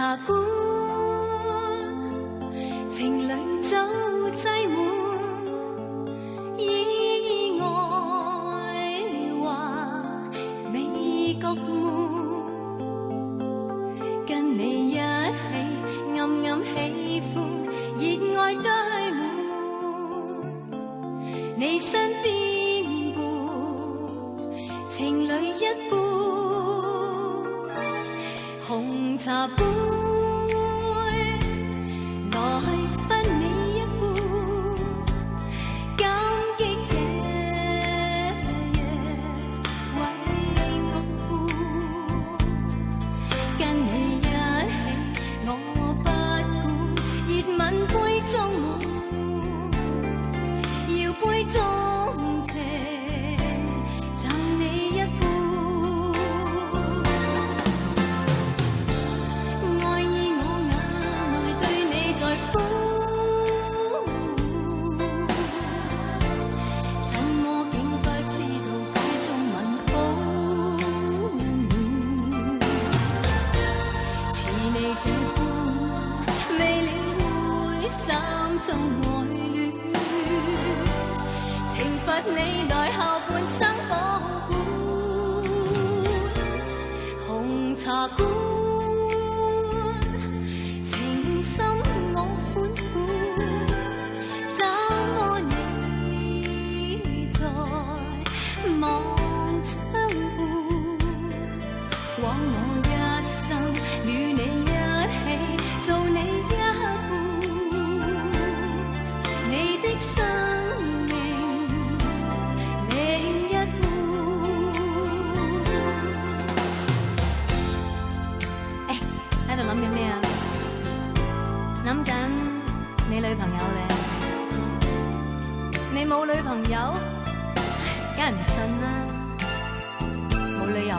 茶館，情侶酒擠滿，意外話未覺悶，跟你一起暗暗喜歡，熱愛堆滿，你身邊伴，情侶一般，紅茶杯來分你一半，感激這夜為我伴，跟你一起我不管，熱吻杯中滿，搖杯中情贈你一半。中愛戀，懲罰你來後半生保管。紅茶館，情深我款款，怎麼你在望窗畔？枉我一生與你一起做你一半。你的生命另一半。喺度諗緊咩啊？諗緊你女朋友咧？你冇女朋友？梗係唔信啦，冇理由。